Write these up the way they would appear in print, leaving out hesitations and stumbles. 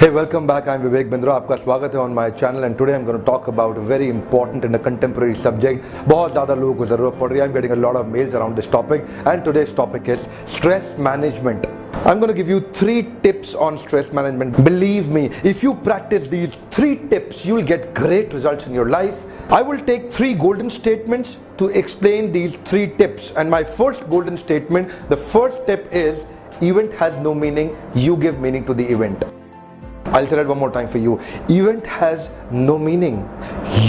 Hey, welcome back. I'm Vivek Bindra. आपका स्वागत है on my channel and today I'm going to talk about a very important and a contemporary subject. बहुत ज़्यादा लोगों को ज़रूरत पड़ रही है. I'm getting a lot of mails around this topic and today's topic is stress management. I'm going to give you 3 tips on stress management. Believe me, if you practice these 3 tips, you'll get great results in your life. I will take 3 golden statements to explain these 3 tips. And my first golden statement, the first tip is event has no meaning, you give meaning to the event. I'll say that one more time for you. Event has no meaning.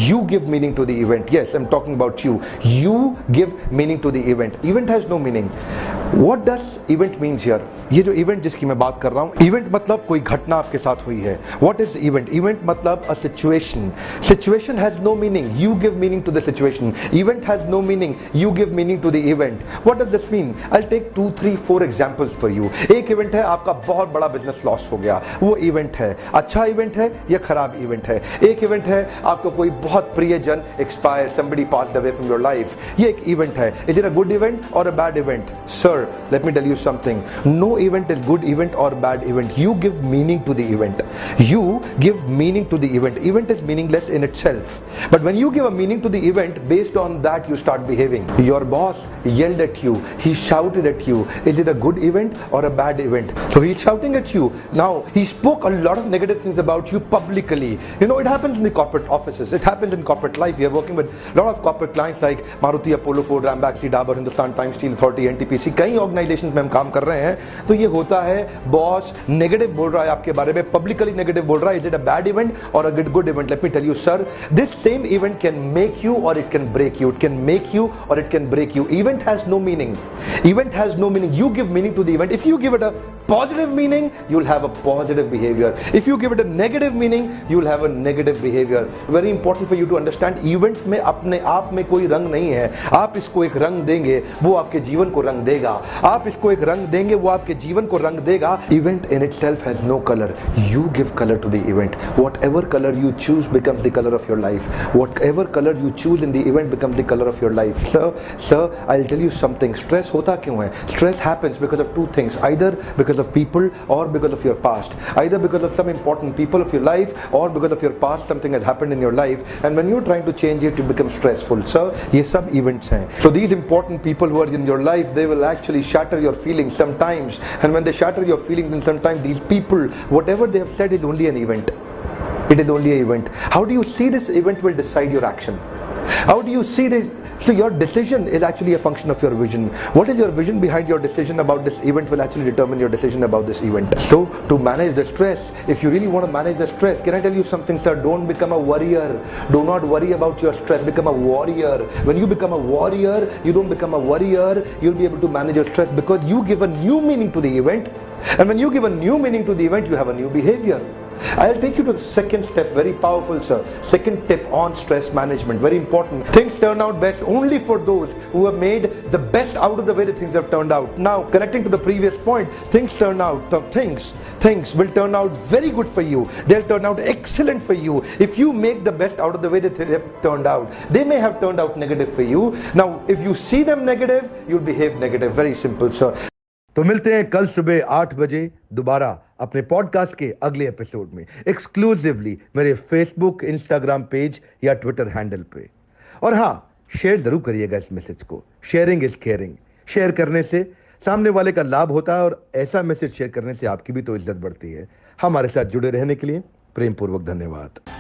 You give meaning to the event. Yes, I'm talking about you. You give meaning to the event. Event has no meaning. What does event means here? ये जो event जिसकी मैं बात कर रहा हूँ, event मतलब कोई घटना आपके साथ हुई है. What is event? Event मतलब a situation. Situation has no meaning. You give meaning to the situation. Event has no meaning. You give meaning to the event. What does this mean? I'll take 2, 3, 4 examples for you. एक event है आपका बहुत बड़ा business loss हो गया. वो event है. अच्छा इवेंट है या खराब इवेंट है. एक इवेंट है आपको कोई बहुत प्रियजन expire, somebody passed away from your life. ये एक इवेंट है. Is it a good event or a bad event? Sir, let me tell you something. No event is good event or bad event. You give meaning to the event. You give meaning to the event. Event is meaningless in itself. But when you give a meaning to the event, based on that you start behaving. Your boss yelled at you. He shouted at you. Is it a good event or a bad event? So he's shouting at you. Now, he spoke a lot of negative things about you publicly. You know, it happens in the corporate offices. It happens in corporate life. We are working with a lot of corporate clients like Maruti, Apollo, Ford, Rambaxi, Dabur, Hindustan Times, Steel Authority, NTPC. कई organisations में हम काम कर रहे हैं. तो ये होता है, बॉस नेगेटिव बोल रहा है आपके बारे में, पब्लिकली नेगेटिव बोल रहा है. Is it a bad event और a good event? Let me tell you sir, this same event can make you और it can break you. It can make you और it can break you. Event has no meaning. Event has no meaning. You give meaning to the event. If you give it a positive meaning, you'll have a positive behavior. If you give it a negative meaning, you'll have a negative behavior. Very important for you to understand. Event में अपने आप में कोई रंग नहीं है. आप इसको एक रंग देंगे, वो आपके जीवन को रंग देगा. आप इसको एक रंग देंगे, वो आपके जीवन को रंग देगा. Event in itself has no color. You give color to the event. Whatever color you choose becomes the color of your life. Whatever color you choose in the event becomes the color of your life. Sir, I'll tell you something. Stress होता क्यों है? Stress happens because of 2 things. Either because of people or because of your past. Either because of some important people of your life or because of your past something has happened in your life. And when you're trying to change it, you become stressful. So, ये सब events हैं. So these important people who are in your life, they will actually shatter your feelings sometimes. And when they shatter your feelings, and sometimes these people, whatever they have said is only an event. It is only an event. How do you see this event will decide your action? How do you see this? So your decision is actually a function of your vision. What is your vision behind your decision about this event will actually determine your decision about this event. So to manage the stress, if you really want to manage the stress, can I tell you something, sir? Don't become a worrier. Do not worry about your stress. Become a warrior. When you become a warrior, you don't become a worrier. You'll be able to manage your stress because you give a new meaning to the event. And when you give a new meaning to the event, you have a new behavior. I'll take you to the second step, very powerful sir. Second tip on stress management, very important. Things turn out best only for those who have made the best out of the way that things have turned out. Now, connecting to the previous point, things will turn out very good for you. They'll turn out excellent for you if you make the best out of the way that they have turned out. They may have turned out negative for you. Now, if you see them negative, you'll behave negative. Very simple sir. तो मिलते हैं कल सुबह 8 बजे दोबारा अपने podcast के अगले एपिसोड में, एक्सक्लूसिवली मेरे फेसबुक, इंस्टाग्राम पेज या ट्विटर हैंडल पे. और हाँ, शेयर जरूर करिएगा इस मैसेज को. Sharing is caring. शेयर करने से सामने वाले का लाभ होता है और ऐसा मैसेज शेयर करने से आपकी भी तो इज्जत बढ़ती है. हमारे साथ जुड़े रहने के लिए प्रेम पूर्वक धन्यवाद.